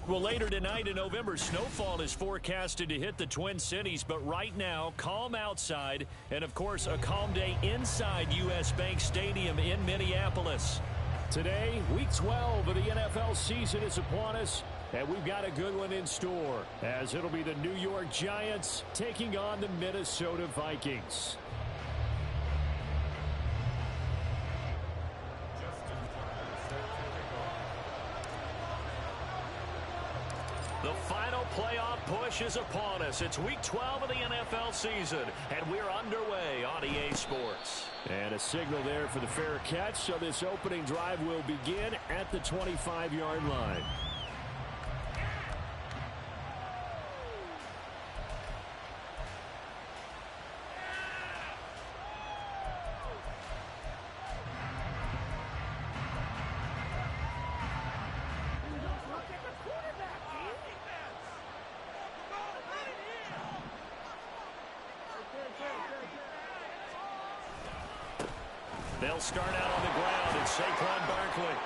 Well, later tonight in November, snowfall is forecasted to hit the Twin Cities, but right now, calm outside, and of course, a calm day inside U.S. Bank Stadium in Minneapolis. Today, Week 12 of the NFL season is upon us, and we've got a good one in store, as it'll be the New York Giants taking on the Minnesota Vikings. The final playoff push is upon us. It's Week 12 of the NFL season, and we're underway on EA Sports. And a signal there for the fair catch, so this opening drive will begin at the 25-yard line. They'll start out on the ground. It's Saquon Barkley.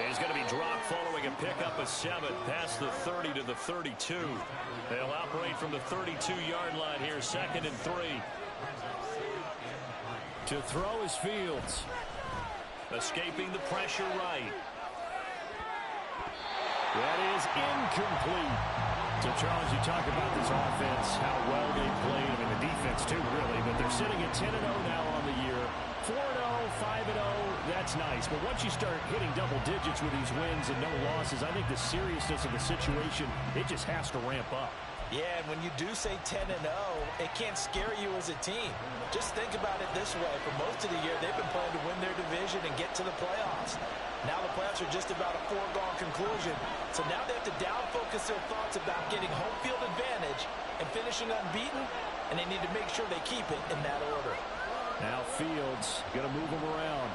He's going to be dropped following a pickup of 7 past the 30 to the 32. They'll operate from the 32-yard line here, 2nd and 3. To throw is Fields. Escaping the pressure right. That is incomplete. So, Charles, you talk about this offense, how well they played. I mean, the defense, too, really. But they're sitting at 10-0 now on the year. 4-0, 5-0, that's nice. But once you start hitting double digits with these wins and no losses, I think the seriousness of the situation, it just has to ramp up. Yeah, and when you do say 10-0, it can't scare you as a team. Just think about it this way. For most of the year, they've been playing to win their division and get to the playoffs. Now the playoffs are just about a foregone conclusion. So now they have to down-focus their thoughts about getting home field advantage and finishing unbeaten, and they need to make sure they keep it in that order. Now Fields going to move him around.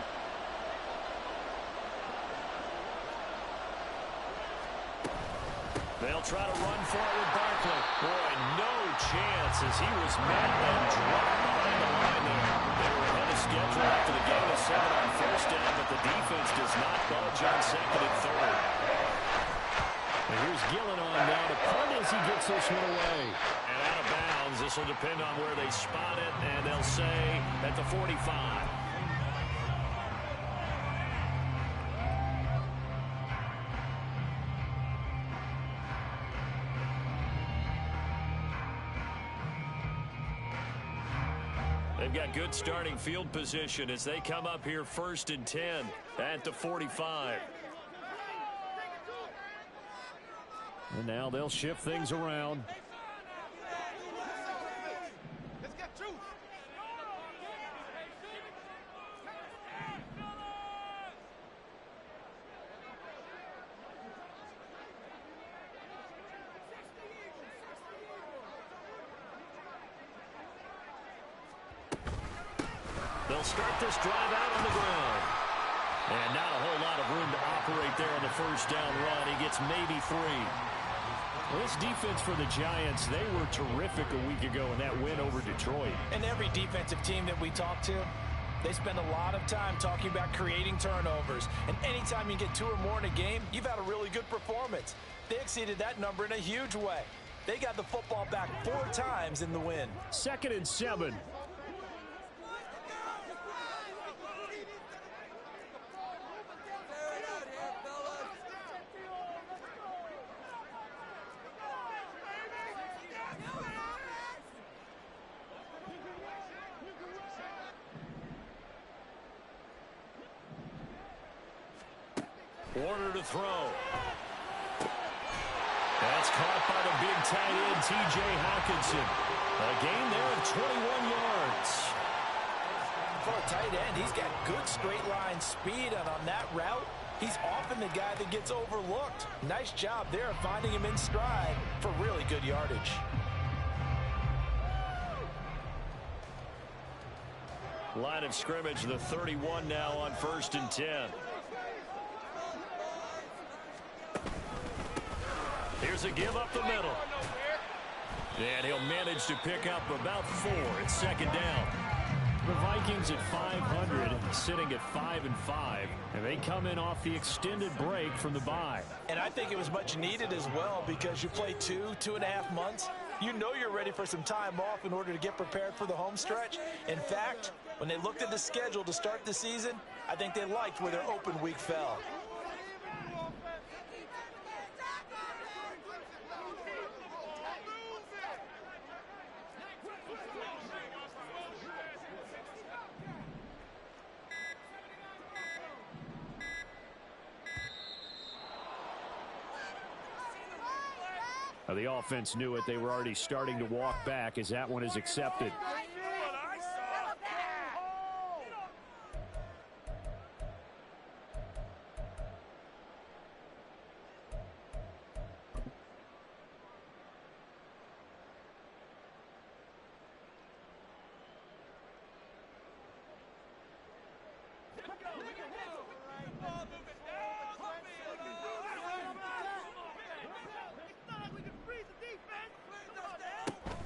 They'll try to run for it with Barkley. Boy, no chance as he was met and dropped behind the line there. They were ahead of schedule after the game of 7 on first down, but the defense does not budge on 2nd and 3rd. And here's Gillen on now to punt as he gets this one away. And out of bounds, this will depend on where they spot it, and they'll say at the 45. They've got good starting field position as they come up here 1st and 10 at the 45. And now they'll shift things around. They'll start this drive out on the ground. And not a whole lot of room to operate there on the first down run. He gets maybe 3. Well, this defense for the Giants, they were terrific a week ago in that win over Detroit. And every defensive team that we talk to, they spend a lot of time talking about creating turnovers. And anytime you get 2 or more in a game, you've had a really good performance. They exceeded that number in a huge way. They got the football back 4 times in the win. 2nd and 7. Order to throw. That's caught by the big tight end, T.J. Hawkinson. A gain there of 21 yards. For a tight end, he's got good straight line speed, and on that route, he's often the guy that gets overlooked. Nice job there of finding him in stride for really good yardage. Line of scrimmage, the 31 now on 1st and 10. Here's a give up the middle. And he'll manage to pick up about 4. It's 2nd down. The Vikings at 500, sitting at 5-5, and they come in off the extended break from the bye. And I think it was much needed as well because you play 2.5 months. You know you're ready for some time off in order to get prepared for the home stretch. In fact, when they looked at the schedule to start the season, I think they liked where their open week fell. The offense knew it. They were already starting to walk back as that one is accepted.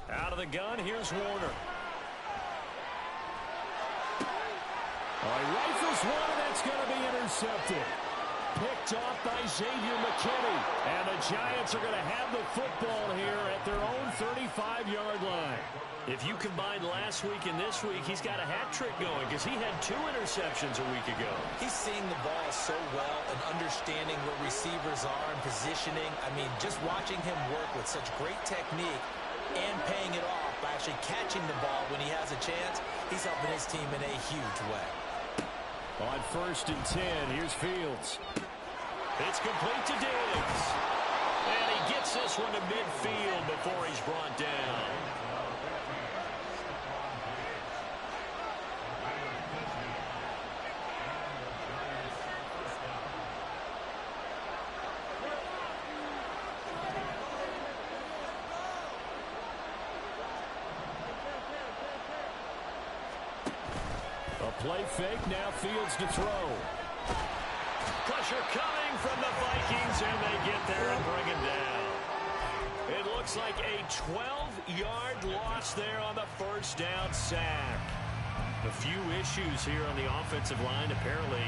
Out of the gun, here's Warner. He rifles one, and that's going to be intercepted. Picked off by Xavier McKinney. And the Giants are going to have the football here at their own 35-yard line. If you combine last week and this week, he's got a hat trick going because he had 2 interceptions a week ago. He's seeing the ball so well and understanding where receivers are and positioning. I mean, just watching him work with such great technique and paying it off by actually catching the ball when he has a chance, he's helping his team in a huge way. On 1st and 10, here's Fields. It's complete to Diggs. And he gets this one to midfield before he's brought down. Play fake, now Fields to throw. Pressure coming from the Vikings, and they get there and bring him down. It looks like a 12-yard loss there on the first down sack. A few issues here on the offensive line. Apparently,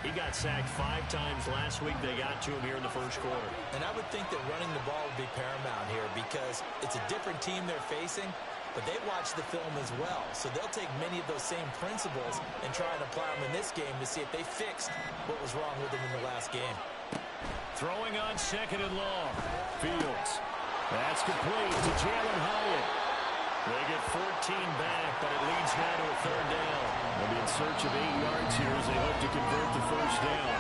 he got sacked 5 times last week. They got to him here in the first quarter. And I would think that running the ball would be paramount here because it's a different team they're facing. But they watch the film as well, so they'll take many of those same principles and try and apply them in this game to see if they fixed what was wrong with them in the last game. Throwing on 2nd and long. Fields. That's complete to Jalen Hyatt. They get 14 back, but it leads now to a 3rd down. They'll be in search of 8 yards here as they hope to convert the first down.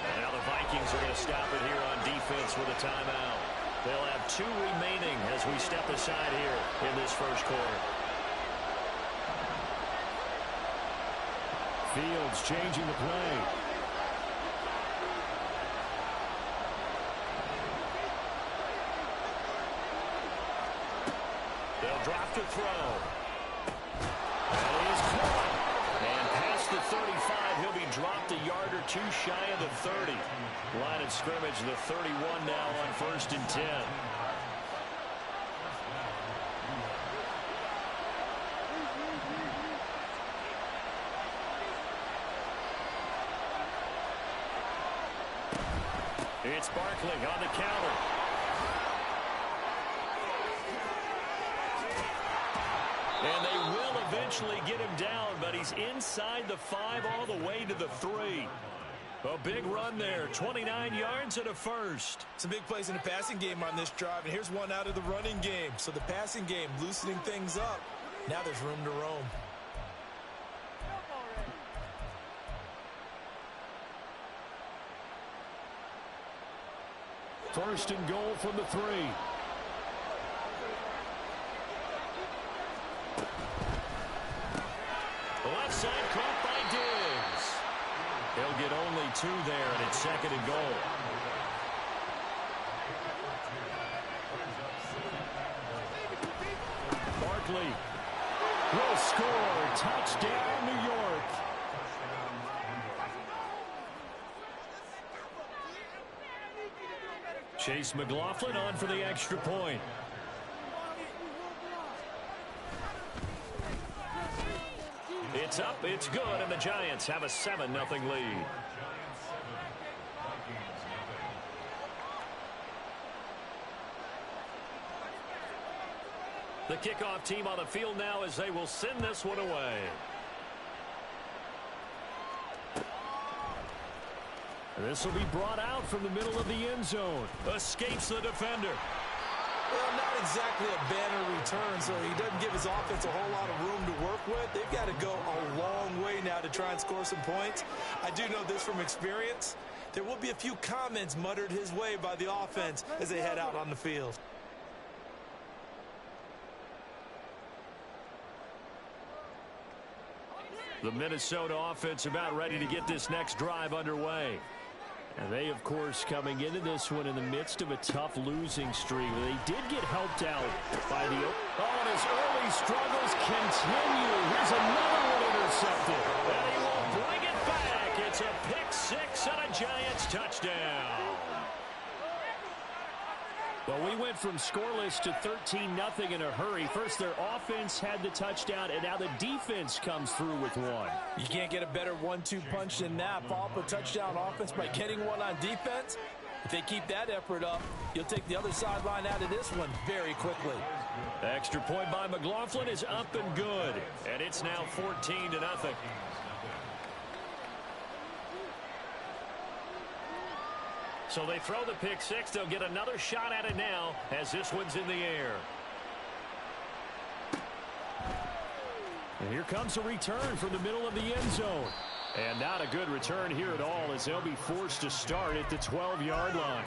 And now the Vikings are going to stop it here on defense with a timeout. They'll have 2 remaining as we step aside here in this first quarter. Fields changing the play. They'll drop to throw. That is caught. And past the 35, he'll be dropped a yard or 2 shy of the 30. Line of scrimmage, the 31 now on 1st and 10. It's Barkley on the counter. And they will eventually get him down, but he's inside the 5 all the way to the 3. A big run there, 29 yards and a first. Some big plays in the passing game on this drive, and here's one out of the running game. So the passing game loosening things up. Now there's room to roam. First and goal from the 3. Left side caught by Diggs. He'll get only 2 there, and it's 2nd and goal. Barkley will score. Touchdown, New York. Chase McLaughlin on for the extra point. It's up, it's good, and the Giants have a 7-0 lead. The kickoff team on the field now as they will send this one away. This will be brought out from the middle of the end zone. Escapes the defender. Well, not exactly a banner return, so he doesn't give his offense a whole lot of room to work with. They've got to go a long way now to try and score some points. I do know this from experience. There will be a few comments muttered his way by the offense as they head out on the field. The Minnesota offense about ready to get this next drive underway. And they, of course, coming into this one in the midst of a tough losing streak. They did get helped out by the... Oh, and his early struggles continue. Here's another one intercepted. And he will bring it back. It's a pick six and a Giants touchdown. Well, we went from scoreless to 13-0 in a hurry. First, their offense had the touchdown, and now the defense comes through with one. You can't get a better 1-2 punch than that. Follow up a touchdown offense by getting one on defense. If they keep that effort up, you'll take the other sideline out of this one very quickly. The extra point by McLaughlin is up and good, and it's now 14-0. So they throw the pick six. They'll get another shot at it now as this one's in the air. And here comes a return from the middle of the end zone. And not a good return here at all as they'll be forced to start at the 12-yard line.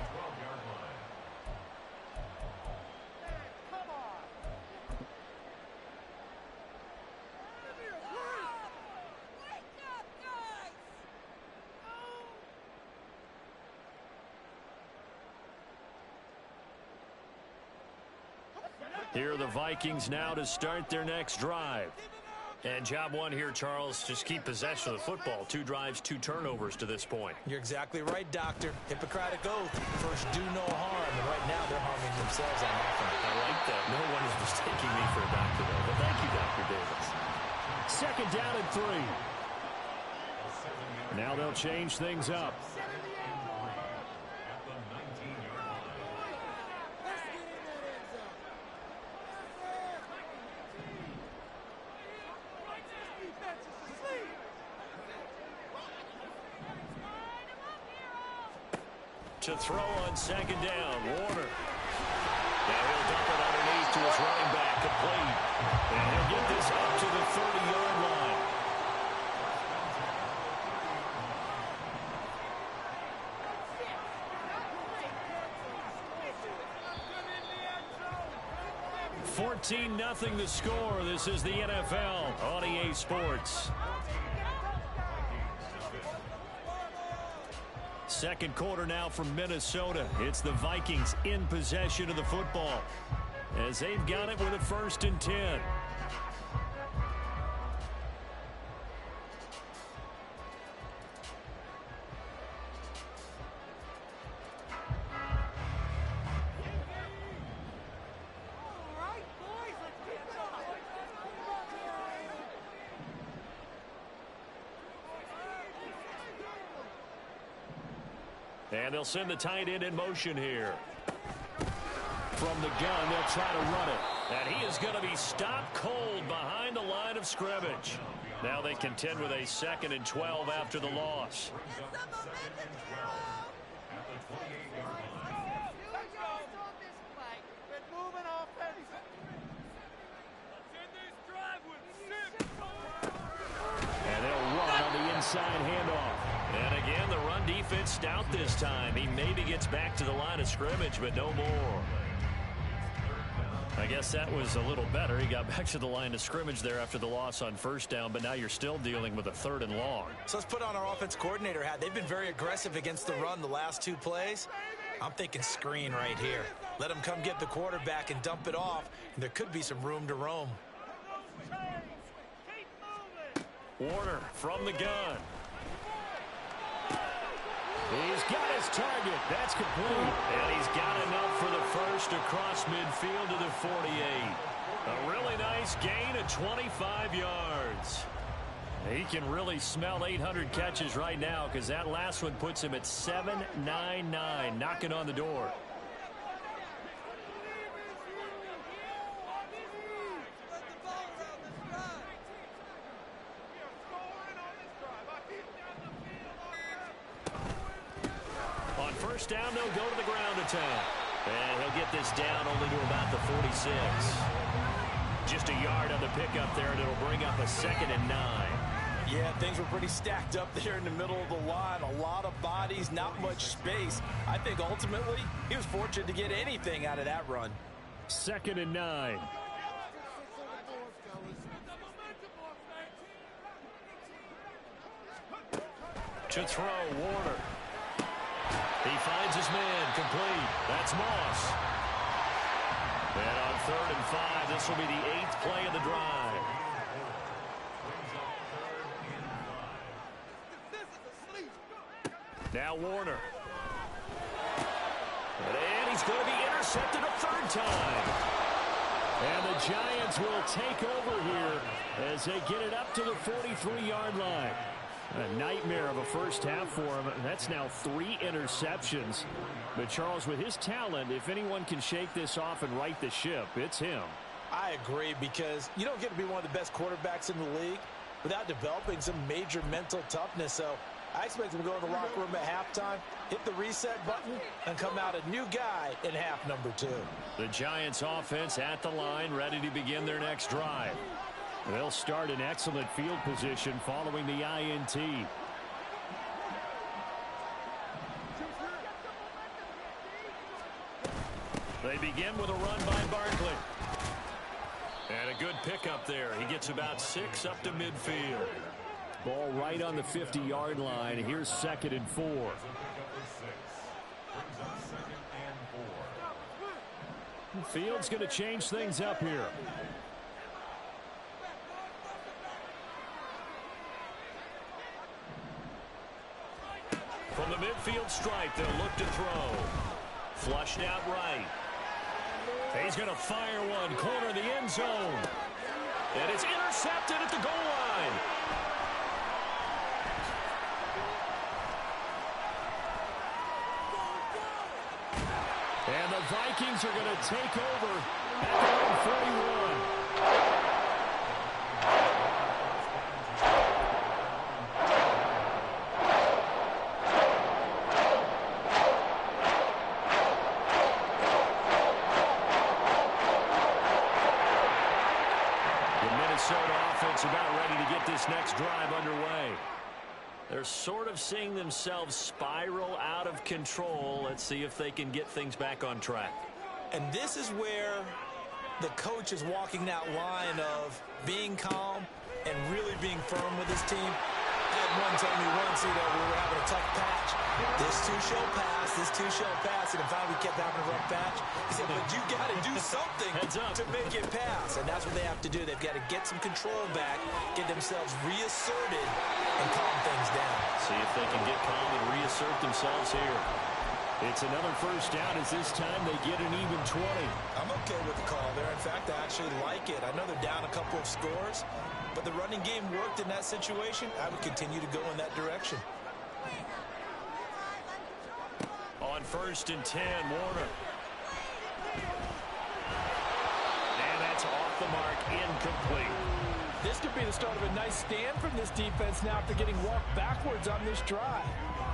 Here are the Vikings now to start their next drive. And job one here, Charles, just keep possession of the football. 2 drives, 2 turnovers to this point. You're exactly right, Doctor. Hippocratic oath. First, do no harm. And right now, they're harming themselves on offense. I like that. No one is mistaking me for a doctor, though. But thank you, Dr. Davis. Second down and 3. Now they'll change things up. To throw on second down, Warner. Now he'll dump it underneath to his running back, complete. And he'll get this up to the 30-yard line. $14-0 the score. This is the NFL on EA Sports. Second quarter now from Minnesota. It's the Vikings in possession of the football as they've got it with a 1st and 10. And they'll send the tight end in motion here. From the gun, they'll try to run it. And he is going to be stopped cold behind the line of scrimmage. Now they contend with a 2nd and 12 after the loss. And they'll run on the inside handoff. And again, the run defense stout this time. He maybe gets back to the line of scrimmage, but no more. I guess that was a little better. He got back to the line of scrimmage there after the loss on 1st down, but now you're still dealing with a 3rd and long. So let's put on our offense coordinator hat. They've been very aggressive against the run the last 2 plays. I'm thinking screen right here. Let them come get the quarterback and dump it off, and there could be some room to roam. Warner from the gun. He's got his target. That's complete. And he's got enough for the first across midfield to the 48. A really nice gain of 25 yards. He can really smell 800 catches right now because that last one puts him at 799, knocking on the door. On first down, they'll go to the ground attack. And he'll get this down only to about the 46. Just a yard on the pickup there, and it'll bring up a 2nd and 9. Yeah, things were pretty stacked up there in the middle of the line. A lot of bodies, not much space. I think ultimately he was fortunate to get anything out of that run. 2nd and 9. To throw, Warner. He finds his man, complete. That's Moss. And on 3rd and 5, this will be the 8th play of the drive. Now Warner. And he's going to be intercepted a 3rd time. And the Giants will take over here as they get it up to the 43-yard line. A nightmare of a first half for him. That's now 3 interceptions. But Charles, with his talent, if anyone can shake this off and right the ship, it's him. I agree, because you don't get to be one of the best quarterbacks in the league without developing some major mental toughness. So I expect him to go in the locker room at halftime, hit the reset button, and come out a new guy in half number 2. The Giants offense at the line, ready to begin their next drive. They'll start in excellent field position following the INT. They begin with a run by Barkley. And a good pickup there. He gets about 6 up to midfield. Ball right on the 50-yard line. Here's 2nd and 4. Field's going to change things up here. From the midfield stripe, they'll look to throw. Flushed out right. He's going to fire one, corner the end zone. And it's intercepted at the goal line. And the Vikings are going to take over at the 41. About ready to get this next drive underway. They're sort of seeing themselves spiral out of control. Let's see if they can get things back on track. And this is where the coach is walking that line of being calm and really being firm with his team. I had one tell me once, we were having a tough patch. This too shall pass, this too shall pass. And if we kept having a rough patch, he said, but you got to do something to make it pass. And that's what they have to do. They've got to get some control back, get themselves reasserted, and calm things down. See if they can get calm and reassert themselves here. It's another first down as this time they get an even 20. I'm okay with the call there. In fact, I actually like it. I know they're down a couple of scores, but the running game worked in that situation. I would continue to go in that direction. On 1st and 10, Warner. And that's off the mark, incomplete. This could be the start of a nice stand from this defense now after getting walked backwards on this drive.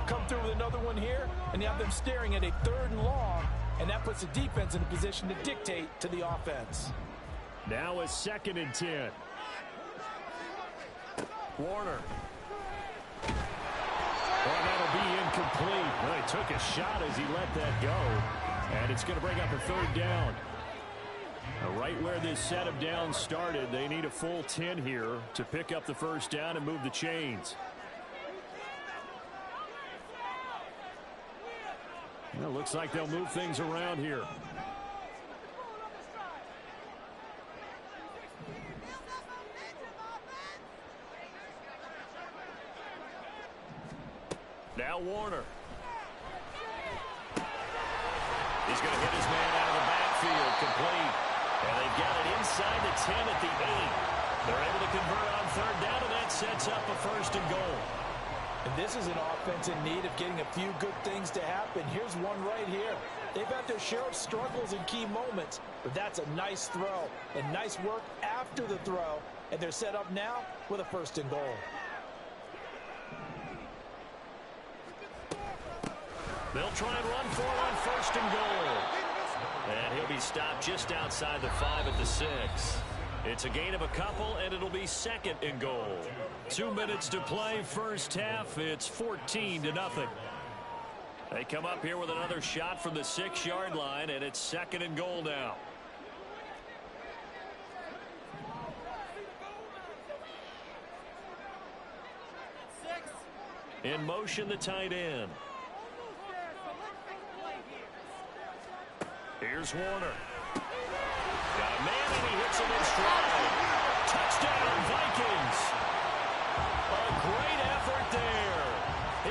Come through with another one here, and you have them staring at a 3rd and long, and that puts the defense in a position to dictate to the offense. Now a 2nd and 10. Warner. Well, that'll be incomplete. Well, he took a shot as he let that go, and it's going to bring up a 3rd down. Now, right where this set of downs started, they need a full 10 here to pick up the first down and move the chains. Well, looks like they'll move things around here. Now Warner. He's going to hit his man out of the backfield, complete. And they've got it inside the 10 at the 8. They're able to convert on third down, and that sets up a first and goal. And this is an offense in need of getting a few good things to happen. Here's one right here. They've had their share of struggles in key moments, but that's a nice throw and nice work after the throw, and they're set up now with a first and goal. They'll try and run for it on first and goal. And he'll be stopped just outside the 5 at the 6. It's a gain of a couple, and it'll be second and goal. 2 minutes to play, first half. It's 14-0. They come up here with another shot from the 6-yard line, and it's second and goal now. In motion, the tight end. Here's Warner. Got a man, and he hits him in stride. Touchdown, Vikings. A great effort there.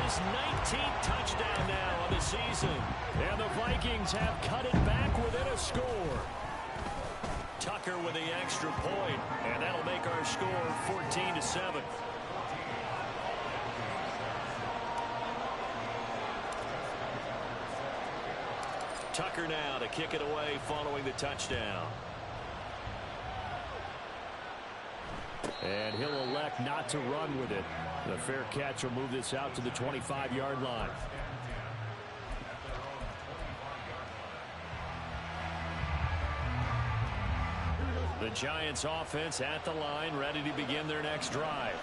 His 19th touchdown now on the season. And the Vikings have cut it back within a score. Tucker with the extra point, and that'll make our score 14-7. Tucker now to kick it away following the touchdown. And he'll elect not to run with it. The fair catch will move this out to the 25-yard line. The Giants offense at the line, ready to begin their next drive.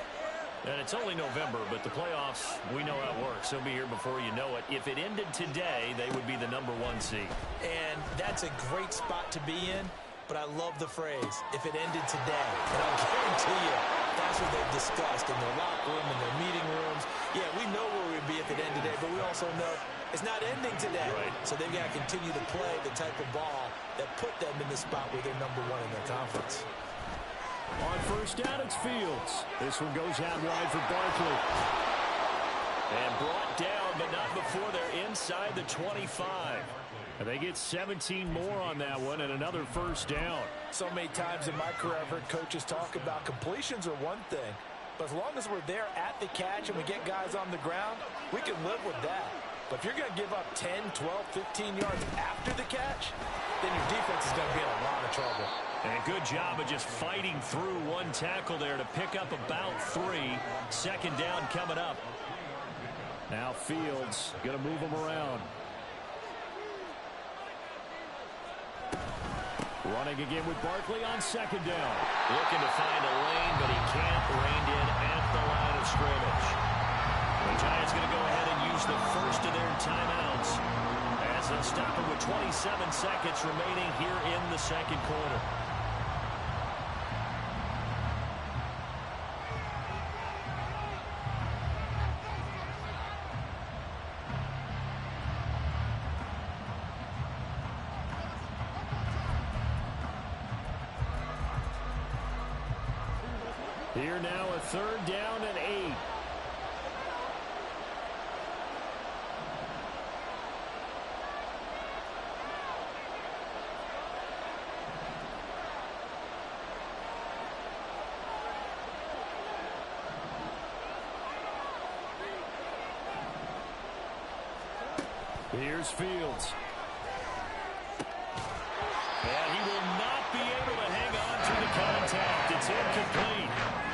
And it's only November, but the playoffs, we know how it works. They'll be here before you know it. If it ended today, they would be the #1 seed. And that's a great spot to be in, but I love the phrase, if it ended today. And I'll guarantee you, that's what they've discussed in their locker room, in their meeting rooms. Yeah, we know where we'd be if it ended today, but we also know it's not ending today. Right. So they've got to continue to play the type of ball that put them in the spot where they're #1 in their conference. On first down, it's Fields. This one goes out wide for Barkley. And brought down, but not before they're inside the 25. And they get 17 more on that one and another first down. So many times in my career, I've heard coaches talk about completions are one thing. But as long as we're there at the catch and we get guys on the ground, we can live with that. But if you're going to give up 10, 12, 15 yards after the catch, then your defense is going to be in a lot of trouble. And a good job of just fighting through one tackle there to pick up about 3. Second down coming up. Now Fields going to move them around. Running again with Barkley on second down. Looking to find a lane, but he can't. Reined in at the line of scrimmage. The Giants going to go ahead and use the first of their timeouts as they'll stop it with 27 seconds remaining here in the second quarter. Here now a third down and 8. Here's Fields. And he will not be able to hang on to the contact. It's incomplete.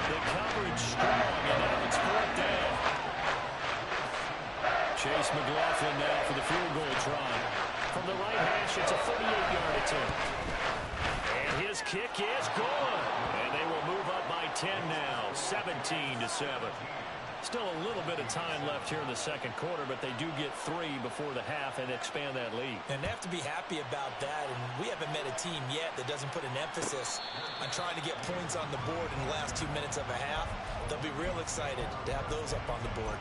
The coverage strong, and now it's fourth down. Chase McLaughlin now for the field goal try. From the right hash, it's a 38-yard attempt. And his kick is good. And they will move up by 10 now, 17-7. Still a little bit of time left here in the second quarter, but they do get 3 before the half and expand that lead. And they have to be happy about that, and we haven't met a team yet that doesn't put an emphasis on trying to get points on the board in the last 2 minutes of a half. They'll be real excited to have those up on the board.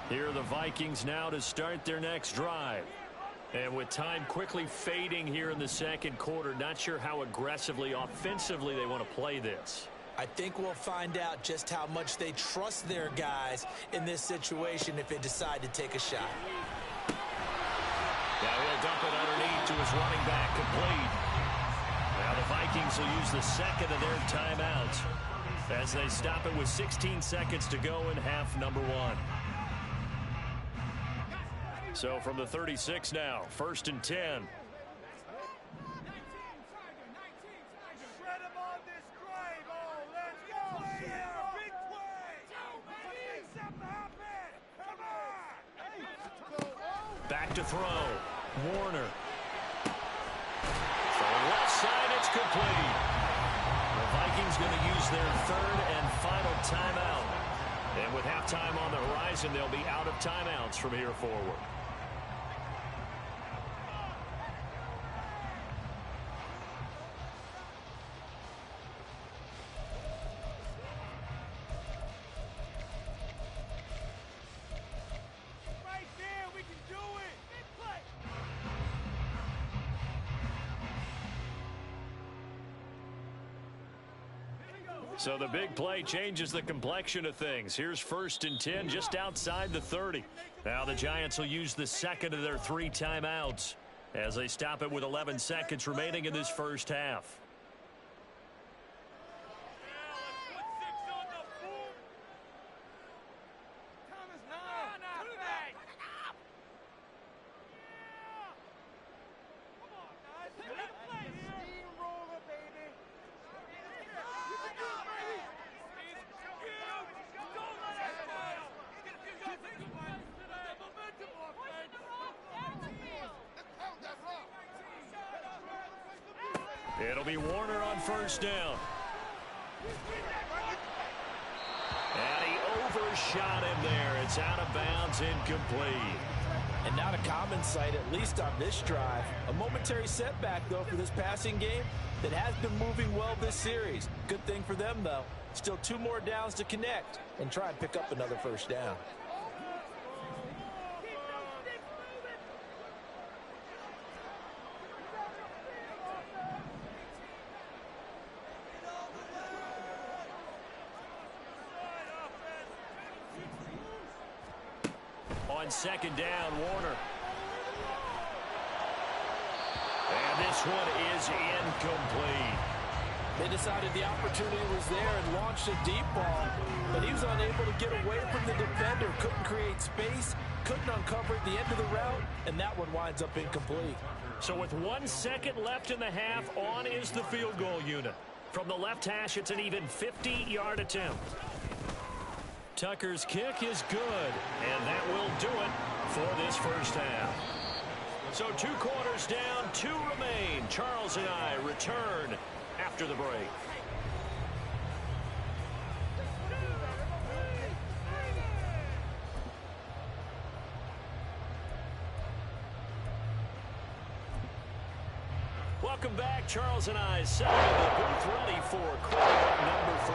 Here are the Vikings now to start their next drive. And with time quickly fading here in the second quarter, not sure how aggressively, offensively they want to play this. I think we'll find out just how much they trust their guys in this situation if they decide to take a shot. Now he'll dump it underneath to his running back, complete. Now the Vikings will use the second of their timeouts as they stop it with 16 seconds to go in half number one. So from the 36 now, 1st and 10. Back to throw. Warner. For the left side, it's complete. The Vikings going to use their third and final timeout. And with halftime on the horizon, they'll be out of timeouts from here forward. So the big play changes the complexion of things. Here's 1st and 10 just outside the 30. Now the Giants will use the second of their 3 timeouts as they stop it with 11 seconds remaining in this first half. It'll be Warner on 1st down. And he overshot him there. It's out of bounds, incomplete. And not a common sight, at least on this drive. A momentary setback, though, for this passing game that has been moving well this series. Good thing for them, though. Still 2 more downs to connect and try and pick up another 1st down. On 2nd down, Warner. And this one is incomplete. They decided the opportunity was there and launched a deep ball, but he was unable to get away from the defender, couldn't create space, couldn't uncover at the end of the route, and that one winds up incomplete. So with 1 second left in the half, on is the field goal unit. From the left hash, it's an even 50-yard attempt. Tucker's kick is good, and that will do it for this first half. So 2 quarters down, 2 remain. Charles and I return after the break. Welcome back. Charles and I set in the booth ready for quarter number 3.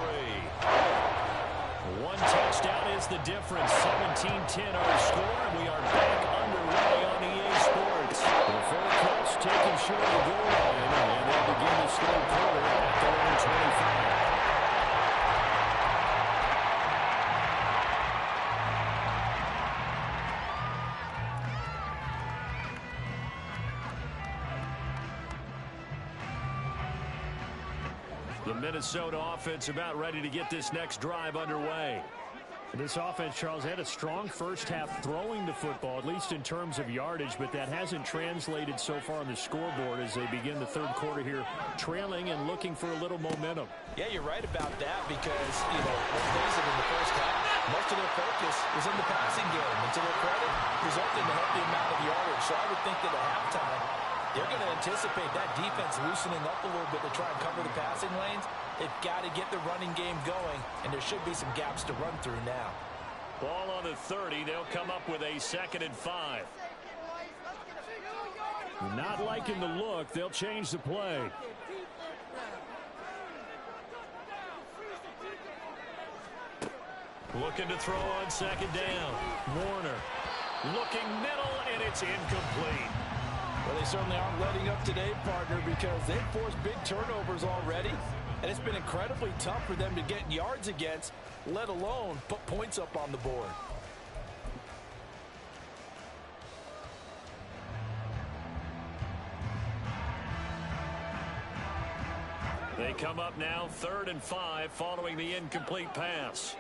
1 touchdown is the difference. 17-10 our score. We are back underway on EA Sports. The full coach taking short of the goal line, and they begin the third quarter at their own 25. The Minnesota offense about ready to get this next drive underway. This offense, Charles, had a strong first half throwing the football, at least in terms of yardage, but that hasn't translated so far on the scoreboard as they begin the third quarter here, trailing and looking for a little momentum. Yeah, you're right about that because, let's face it, in the first half, most of their focus was in the passing game. And to their credit, resulted in a healthy amount of yardage. So I would think that at halftime, they're going to anticipate that defense loosening up a little bit to try and cover the passing lanes. They've got to get the running game going, and there should be some gaps to run through now. Ball on the 30. They'll come up with a 2nd and 5. Not liking the look. They'll change the play. Looking to throw on 2nd down. Warner looking middle, and it's incomplete. Well, they certainly aren't letting up today, partner, because they've forced big turnovers already. And it's been incredibly tough for them to get yards against, let alone put points up on the board. They come up now 3rd and 5 following the incomplete pass.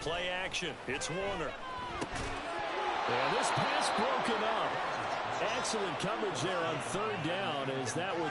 Play action. It's Warner. And this pass broken up. Excellent coverage there on 3rd down as that was.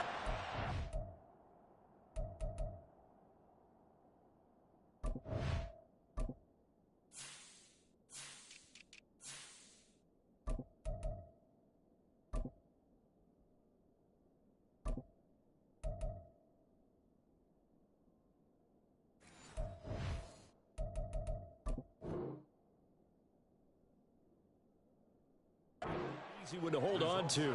Easy one to hold on to.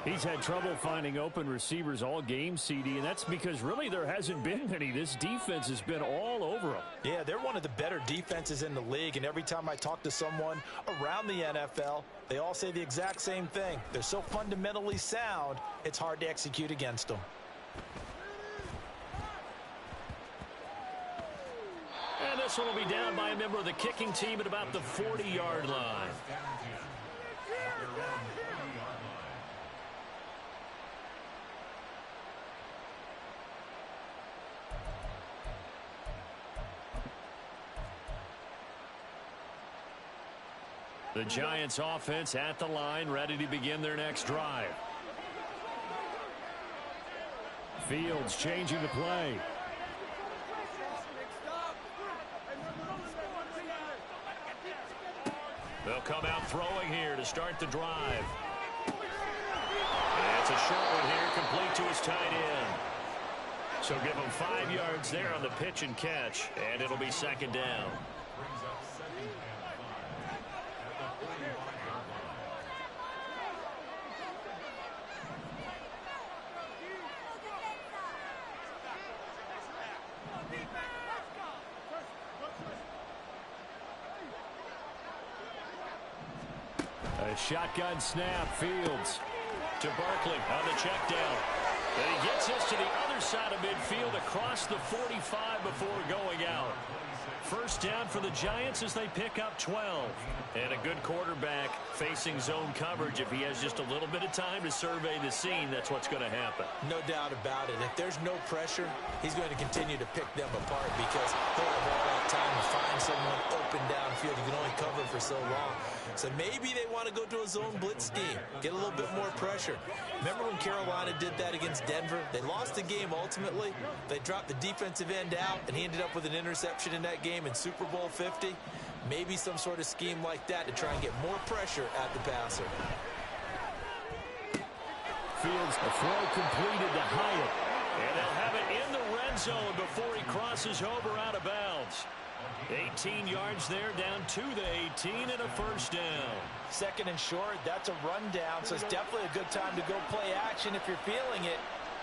He's had trouble finding open receivers all game, CD, and that's because really there hasn't been many. This defense has been all over them. Yeah, they're one of the better defenses in the league, and every time I talk to someone around the NFL, they all say the exact same thing. They're so fundamentally sound, it's hard to execute against them. And this one will be down by a member of the kicking team at about the 40-yard line. The Giants offense at the line, ready to begin their next drive. Fields changing the play. They'll come out throwing here to start the drive. And it's a short one here, complete to his tight end. So give him 5 yards there on the pitch and catch, and it'll be 2nd down. A shotgun snap. Fields to Barkley on the check down. And he gets this to the other side of midfield across the 45 before going out. 1st down for the Giants as they pick up 12. And a good quarterback facing zone coverage. If he has just a little bit of time to survey the scene, that's what's going to happen. No doubt about it. If there's no pressure, he's going to continue to pick them apart because he'll have all that time to find someone open downfield. You can only cover for so long. So maybe they want to go to a zone blitz scheme, get a little bit more pressure. Remember when Carolina did that against Denver? They lost the game ultimately. They dropped the defensive end out, and he ended up with an interception in that game in Super Bowl 50. Maybe some sort of scheme like that to try and get more pressure at the passer. Fields, a throw completed to Hyatt. And they'll have it in the red zone before he crosses over out of bounds. 18 yards there, down to the 18 and a 1st down. 2nd and short, that's a rundown, so it's definitely a good time to go play action if you're feeling it.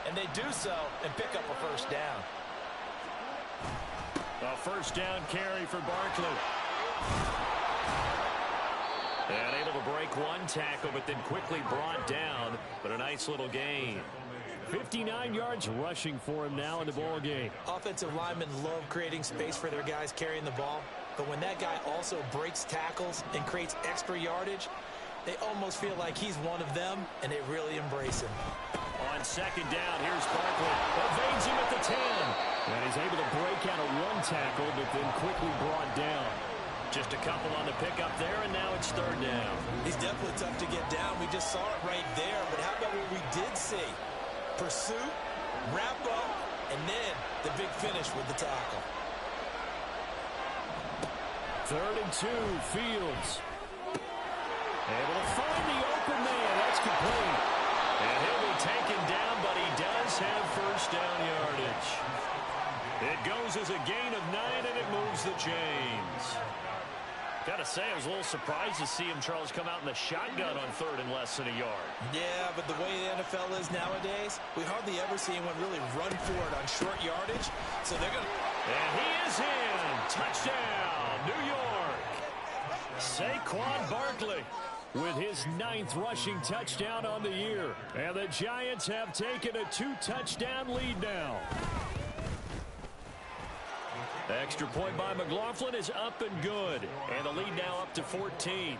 And they do so and pick up a 1st down. A 1st down carry for Barkley. And able to break one tackle, but then quickly brought down. But a nice little gain. 59 yards rushing for him now in the ball game. Offensive linemen love creating space for their guys carrying the ball. But when that guy also breaks tackles and creates extra yardage, they almost feel like he's one of them, and they really embrace him. On 2nd down, here's Barkley. Evades him at the 10. And he's able to break out of one tackle, but then quickly brought down. Just a couple on the pickup there, and now it's 3rd down. He's definitely tough to get down. We just saw it right there. But how about what we did see? Pursuit, wrap up, and then the big finish with the tackle. 3rd and 2, Fields. Able to find the open man. That's complete. And he'll be taken down, but he does have 1st down yardage. It goes as a gain of 9, and it moves the chains. Gotta say, I was a little surprised to see him, Charles, come out in the shotgun on third and less than a yard. Yeah, but the way the NFL is nowadays, we hardly ever see anyone really run for it on short yardage. So they're going to... And he is in. Touchdown, New York. Saquon Barkley with his 9th rushing touchdown on the year. And the Giants have taken a 2-touchdown lead now. The extra point by McLaughlin is up and good. And the lead now up to 14.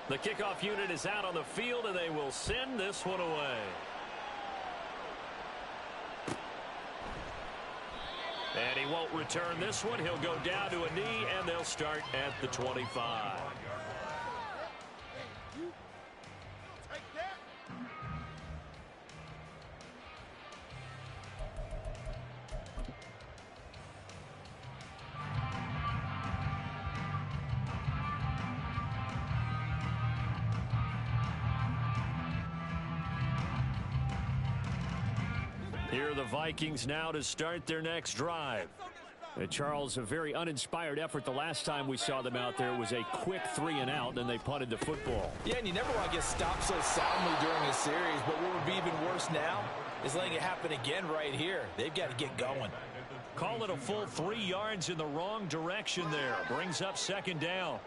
The kickoff unit is out on the field, and they will send this one away. And he won't return this one. He'll go down to a knee, and they'll start at the 25. Here are the Vikings now to start their next drive. Charles, a very uninspired effort the last time we saw them out there. It was a quick 3-and-out, and they punted the football. Yeah, and you never want to get stopped so soundly during a series, but what would be even worse now is letting it happen again right here. They've got to get going. Call it a full 3 yards in the wrong direction there. Brings up second down.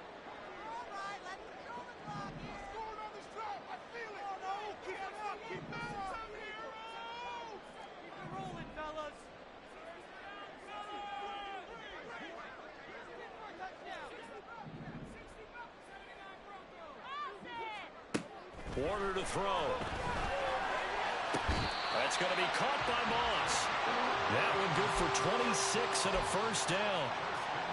Warner to throw. That's going to be caught by Moss. That one good for 26 and a first down.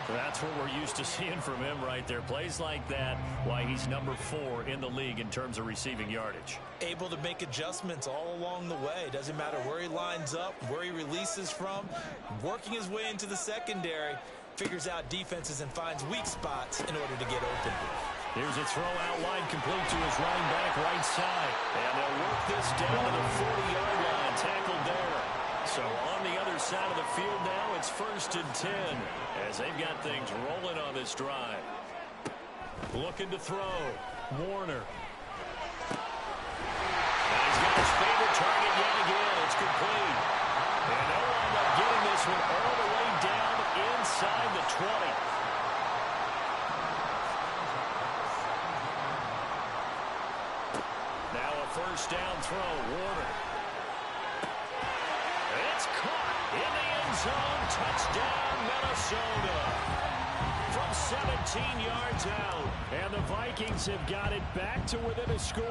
That's what we're used to seeing from him right there. Plays like that, why he's number 4 in the league in terms of receiving yardage. Able to make adjustments all along the way. Doesn't matter where he lines up, where he releases from. Working his way into the secondary. Figures out defenses and finds weak spots in order to get open. Here's a throw out wide, complete to his running back right side. And they'll work this down to the 40-yard line. Tackled there. So on the other side of the field now, it's 1st and 10 as they've got things rolling on this drive. Looking to throw. Warner. And he's got his favorite target yet again. It's complete. And they'll wind up getting this one all the way down inside the 20. First down throw, Warner. It's caught in the end zone. Touchdown, Minnesota. From 17 yards out. And the Vikings have got it back to within a score.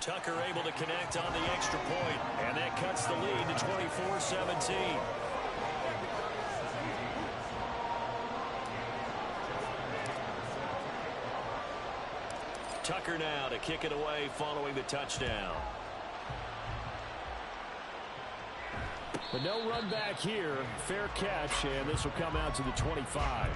Tucker able to connect on the extra point. And that cuts the lead to 24-17. Tucker now to kick it away following the touchdown. But no run back here. Fair catch, and this will come out to the 25.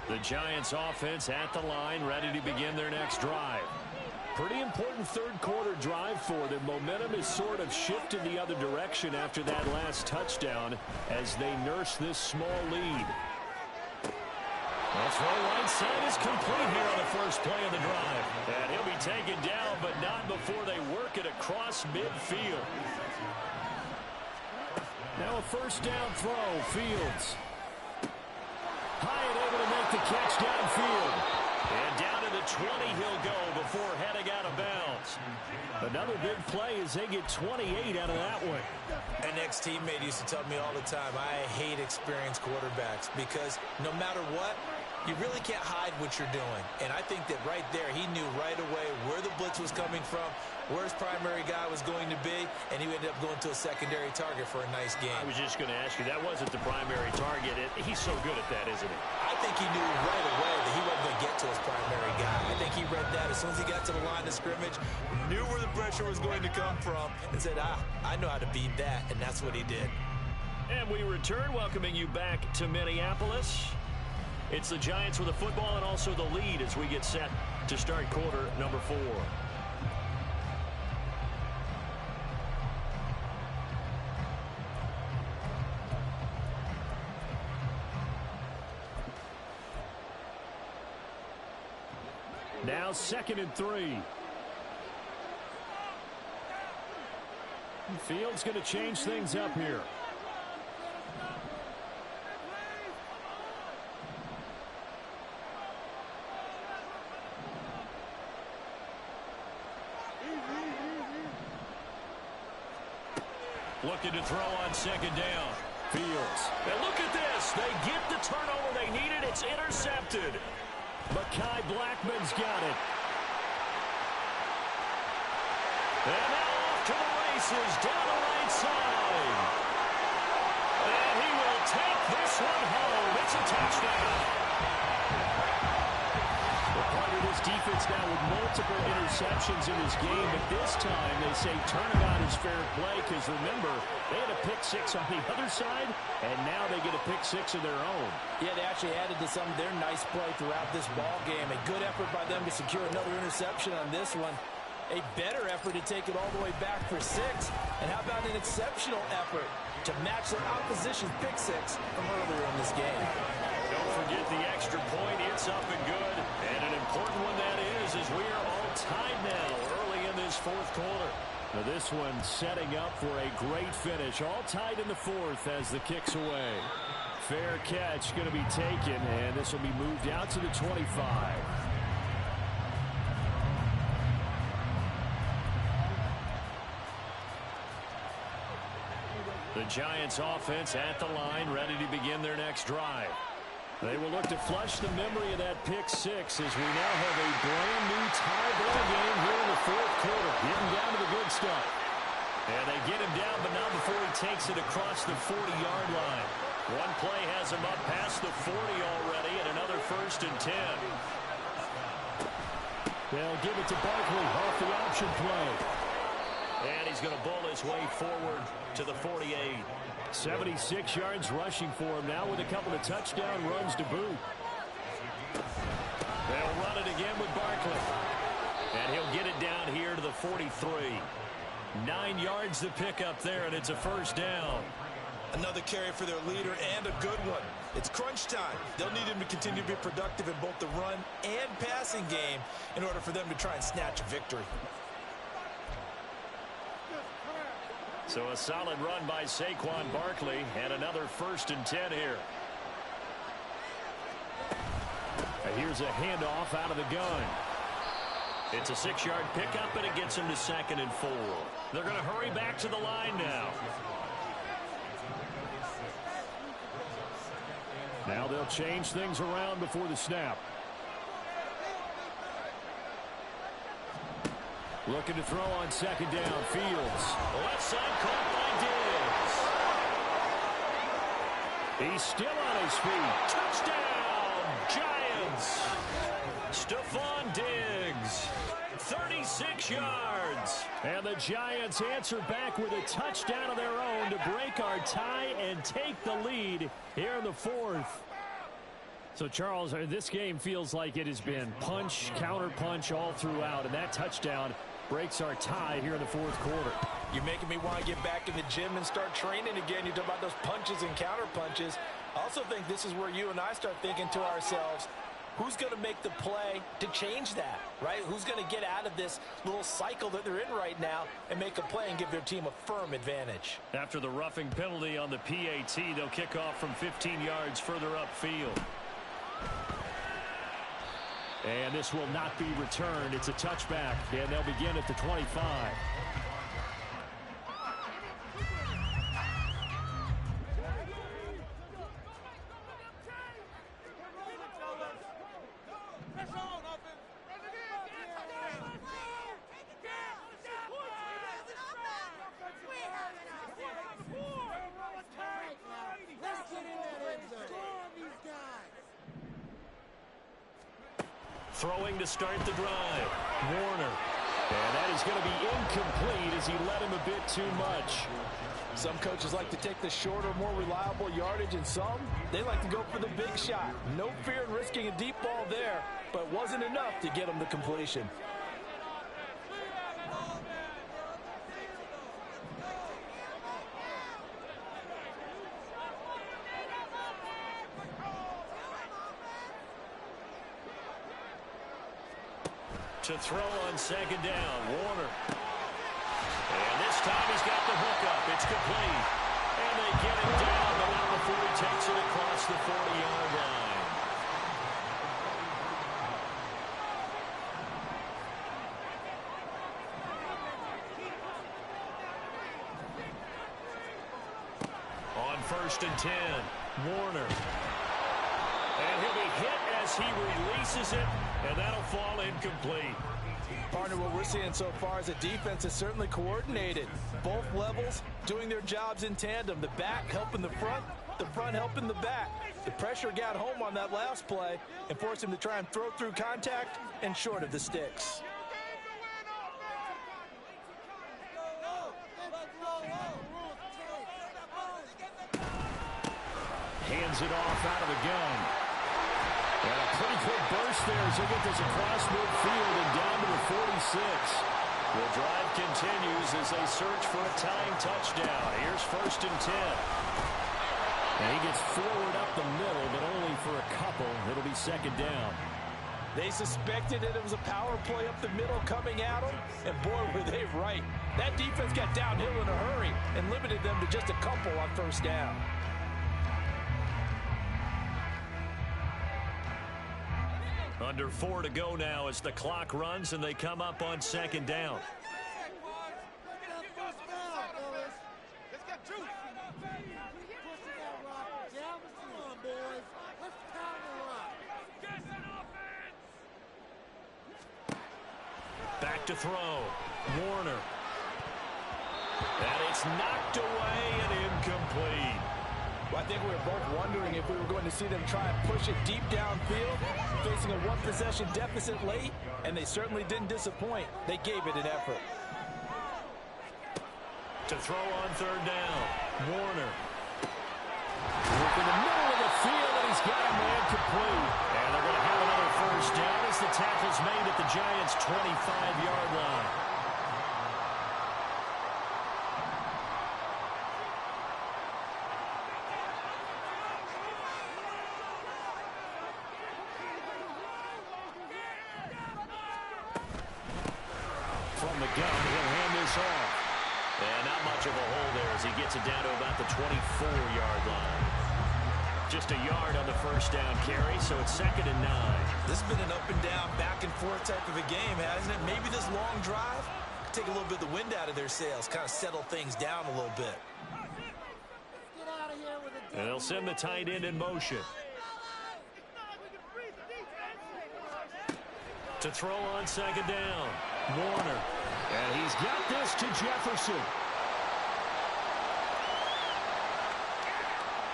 The Giants offense at the line, ready to begin their next drive. Pretty important third-quarter drive for them. Momentum has sort of shifted the other direction after that last touchdown as they nurse this small lead. The throw right side is complete here on the first play of the drive. And he'll be taken down, but not before they work it across midfield. Now a first down throw, Fields. Hyatt able to make the catch downfield. And down to the 20 he'll go before heading out of bounds. Another big play as they get 28 out of that one. An ex-teammate used to tell me all the time, I hate experienced quarterbacks because no matter what, you really can't hide what you're doing. And I think that right there, he knew right away where the blitz was coming from, where his primary guy was going to be, and he ended up going to a secondary target for a nice game. I was just going to ask you, that wasn't the primary target. He's so good at that, isn't he? I think he knew right away that he wasn't going to get to his primary guy. I think he read that as soon as he got to the line of scrimmage, knew where the pressure was going to come from, and said, I know how to beat that, and that's what he did. And we return, welcoming you back to Minneapolis. It's the Giants with the football and also the lead as we get set to start quarter number 4. Now 2nd and 3. Fields going to change things up here. Looking to throw on 2nd down. Fields. And look at this. They get the turnover they needed. It's intercepted. Mekhi Blackman's got it. And now off to the races down the right side. And he will take this one home. It's a touchdown. Well, part of this defense now with multiple interceptions in this game, but this time they say turnabout is fair play because, remember, they had a pick 6 on the other side, and now they get a pick 6 of their own. Yeah, they actually added to some of their nice play throughout this ball game. A good effort by them to secure another interception on this one. A better effort to take it all the way back for 6. And how about an exceptional effort to match the opposition's pick 6 from earlier in this game? Don't forget the extra point. It's up and good. And an important one that is, as we are all tied now early in this 4th quarter. Now this one setting up for a great finish. All tied in the 4th as the kick's away. Fair catch going to be taken, and this will be moved out to the 25. The Giants offense at the line, ready to begin their next drive. They will look to flush the memory of that pick 6 as we now have a brand new tie ball game here in the 4th quarter. Getting down to the good stuff. And they get him down, but not before he takes it across the 40-yard line. One play has him up past the 40 already, and another 1st and 10. They'll give it to Barkley off the option play. And he's going to bull his way forward to the 48. 76 yards rushing for him now with a couple of touchdown runs to boot. They'll run it again with Barkley. And he'll get it down here to the 43. 9 yards to pick up there, and it's a 1st down. Another carry for their leader, and a good one. It's crunch time. They'll need him to continue to be productive in both the run and passing game in order for them to try and snatch a victory. So a solid run by Saquon Barkley, and another 1st and 10 here. And here's a handoff out of the gun. It's a 6-yard pickup, and it gets him to 2nd and 4. They're going to hurry back to the line now. Now they'll change things around before the snap. Looking to throw on 2nd down. Fields. Left side caught by Diggs. He's still on his feet. Touchdown, Giants. Stephon Diggs. 36 yards. And the Giants answer back with a touchdown of their own to break our tie and take the lead here in the 4th. So, Charles, this game feels like it has been punch, counter-punch all throughout, and that touchdown breaks our tie here in the 4th quarter. You're making me want to get back in the gym and start training again. You talk about those punches and counter-punches. I also think this is where you and I start thinking to ourselves, who's going to make the play to change that, right? Who's going to get out of this little cycle that they're in right now and make a play and give their team a firm advantage? After the roughing penalty on the PAT, they'll kick off from 15 yards further upfield. And this will not be returned. It's a touchback, and they'll begin at the 25. Throwing to start the drive. Warner. And that is going to be incomplete as he led him a bit too much. Some coaches like to take the shorter, more reliable yardage, and some, they like to go for the big shot. No fear in risking a deep ball there, but it wasn't enough to get him the completion. To throw on second down, Warner. And this time he's got the hook up. It's complete. And they get him down, but not before he takes it across the 40-yard line. On 1st and 10, Warner. And he'll be hit as he releases it, and that'll fall incomplete. Partner, what we're seeing so far is the defense is certainly coordinated. Both levels doing their jobs in tandem. The back helping the front helping the back. The pressure got home on that last play and forced him to try and throw through contact and short of the sticks. Hands it off out of the gun. And a pretty quick burst there as he gets this across midfield and down to the 46. The drive continues as they search for a tying touchdown. Here's 1st and 10. And he gets forward up the middle, but only for a couple. It'll be 2nd down. They suspected that it was a power play up the middle coming at them, and boy, were they right. That defense got downhill in a hurry and limited them to just a couple on 1st down. Under 4 to go now as the clock runs and they come up on 2nd down. Back to throw. Warner. And it's knocked away and incomplete. Well, I think we were both wondering if we were going to see them try and push it deep downfield, facing a one-possession deficit late, and they certainly didn't disappoint. They gave it an effort. To throw on 3rd down, Warner. Look in the middle of the field, and he's got him incomplete. And they're going to have another 1st down as the tackle's made at the Giants' 25-yard line. From the gun, he'll hand this off. And not much of a hole there as he gets it down to about the 24-yard line. Just a yard on the 1st down carry, so it's 2nd and 9. This has been an up and down, back and forth type of a game, hasn't it? Maybe this long drive could take a little bit of the wind out of their sails, kind of settle things down a little bit. And they'll send the tight end in motion. To throw on 2nd down, Warner. And he's got this to Jefferson.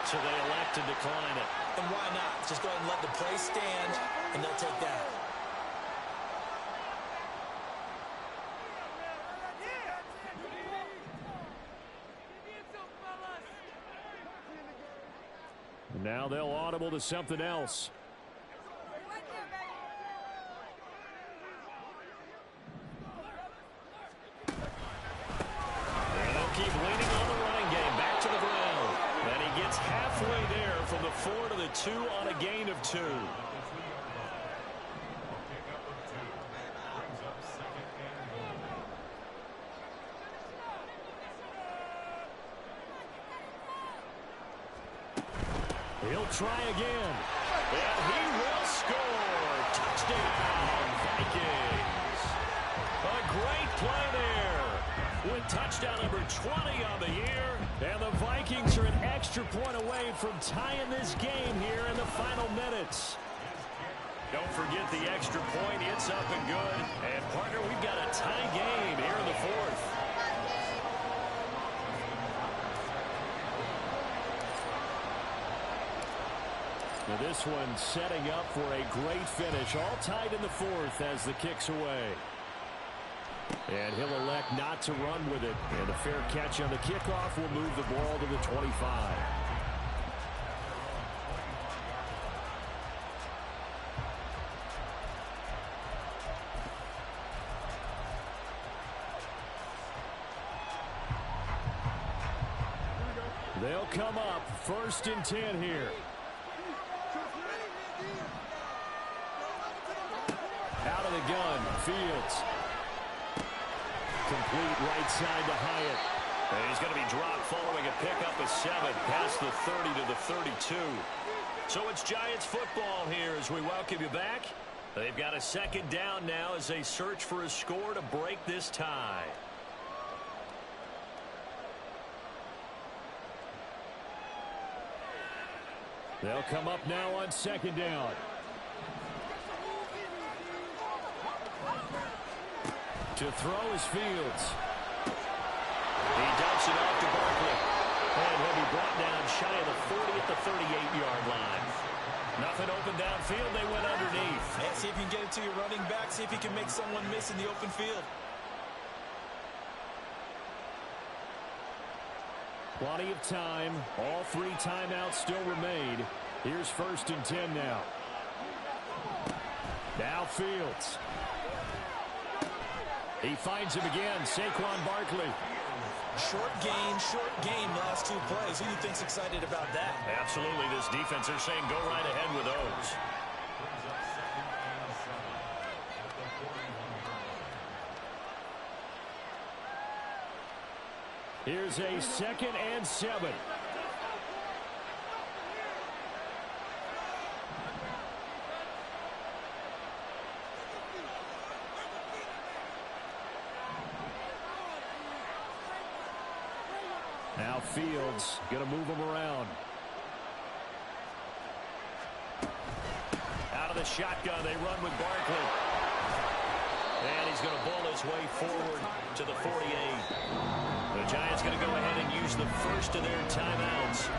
So they elect to decline it. And why not? Just go ahead and let the play stand, and they'll take that. Now they'll audible to something else. And they'll keep leaning on the running game. Back to the ground. And he gets halfway there from the 4 to the 2 on a gain of 2. He'll try again. And he will score. Touchdown, Vikings. A great play there. With touchdown number 20 on the year. And the Vikings are an extra point away from tying this game here in the final minutes. Don't forget the extra point. It's up and good. And, partner, we've got a tie game here in the 4th. Now this one setting up for a great finish. All tied in the fourth as the kick's away. And he'll elect not to run with it. And a fair catch on the kickoff will move the ball to the 25. They'll come up 1st and 10 here. Out of the gun, Fields. Complete right side to Hyatt. And he's going to be dropped following a pickup of 7 past the 30 to the 32. So it's Giants football here as we welcome you back. They've got a 2nd down now as they search for a score to break this tie. They'll come up now on 2nd down. To throw is Fields. He dumps it off to Barkley. And he'll be brought down shy of the 40 at the 38-yard line. Nothing open downfield. They went underneath. And see if you can get it to your running back. See if you can make someone miss in the open field. Plenty of time. All 3 timeouts still remain. Here's 1st and 10 now. Now Fields. He finds him again. Saquon Barkley. Short gain last 2 plays. Who do you think's excited about that? Absolutely. This defense, they're saying go right ahead with those. Here's a 2nd and 7. Now Fields going to move him around. Out of the shotgun, they run with Barkley. And he's going to bull his way forward to the 48. The Giants going to go ahead and use the first of their timeouts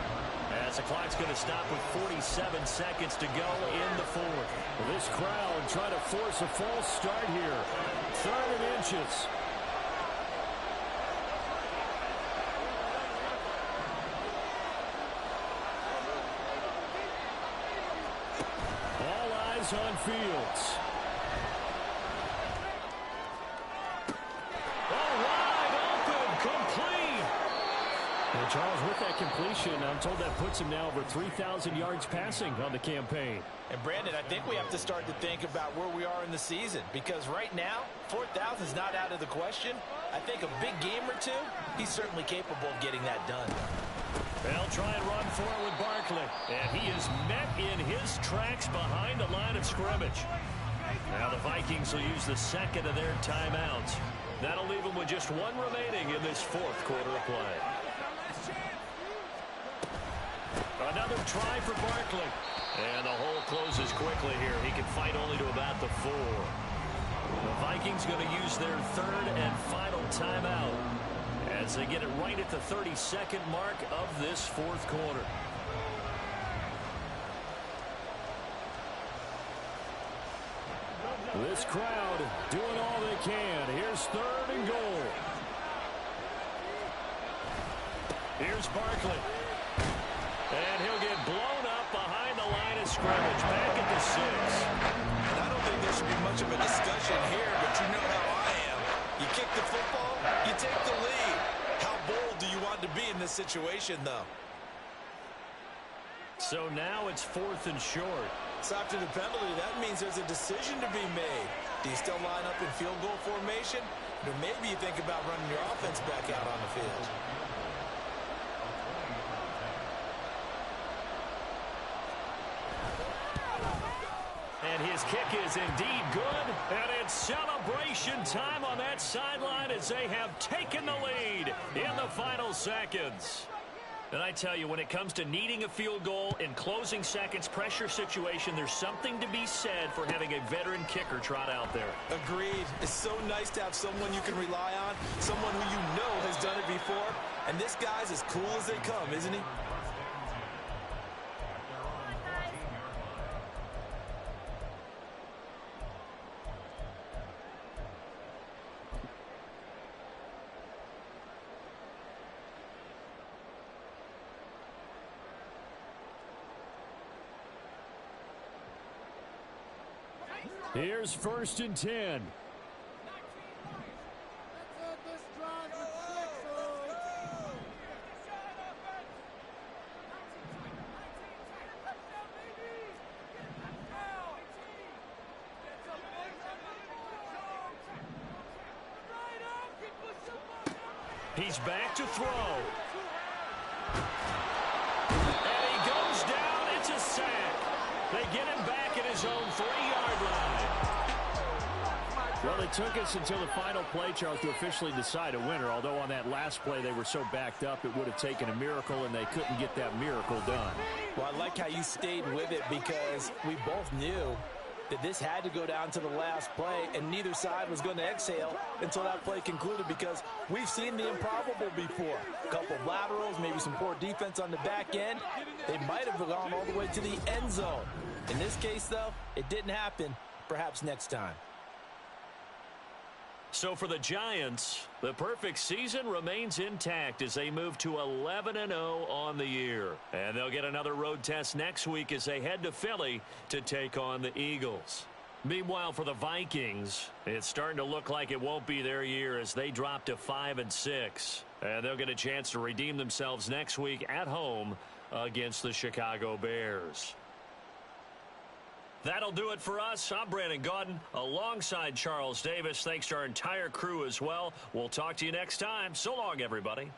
as the clock's going to stop with 47 seconds to go in the 4th. Well, this crowd trying to force a false start here. 3rd and inches. All eyes on Fields. Charles, with that completion, I'm told that puts him now over 3,000 yards passing on the campaign. And, Brandon, I think we have to start to think about where we are in the season, because right now, 4,000 is not out of the question. I think a big game or 2, he's certainly capable of getting that done. They'll try and run for it with Barkley. And he is met in his tracks behind the line of scrimmage. Now the Vikings will use the 2nd of their timeouts. That'll leave them with just 1 remaining in this 4th quarter of play. Another try for Barkley. And the hole closes quickly here. He can fight only to about the 4. The Vikings going to use their 3rd and final timeout as they get it right at the 32nd mark of this 4th quarter. This crowd doing all they can. Here's 3rd and goal. Here's Barkley. And he'll get blown up behind the line of scrimmage. Back at the 6. And I don't think there should be much of a discussion here, but you know how I am. You kick the football, you take the lead. How bold do you want to be in this situation, though? So now it's 4th and short. So after the penalty, that means there's a decision to be made. Do you still line up in field goal formation? Or maybe you think about running your offense back out on the field. And his kick is indeed good. And it's celebration time on that sideline as they have taken the lead in the final seconds. And I tell you, when it comes to needing a field goal in closing seconds, pressure situation, there's something to be said for having a veteran kicker trot out there. Agreed. It's so nice to have someone you can rely on, someone who you know has done it before. And this guy's as cool as they come, isn't he? Here's 1st and 10. He's back to throw. And he goes down. It's a sack. They get him back at his own 3-yard line. Well, it took us until the final play, Charles, to officially decide a winner. Although on that last play they were so backed up it would have taken a miracle, and they couldn't get that miracle done. Well, I like how you stayed with it because we both knew that this had to go down to the last play, and neither side was going to exhale until that play concluded, because we've seen the improbable before. A couple of laterals, maybe some poor defense on the back end. They might have gone all the way to the end zone. In this case, though, it didn't happen. Perhaps next time. So for the Giants, the perfect season remains intact as they move to 11-0 on the year. And they'll get another road test next week as they head to Philly to take on the Eagles. Meanwhile, for the Vikings, it's starting to look like it won't be their year as they drop to 5-6. And they'll get a chance to redeem themselves next week at home against the Chicago Bears. That'll do it for us. I'm Brandon Gaudin alongside Charles Davis. Thanks to our entire crew as well. We'll talk to you next time. So long, everybody.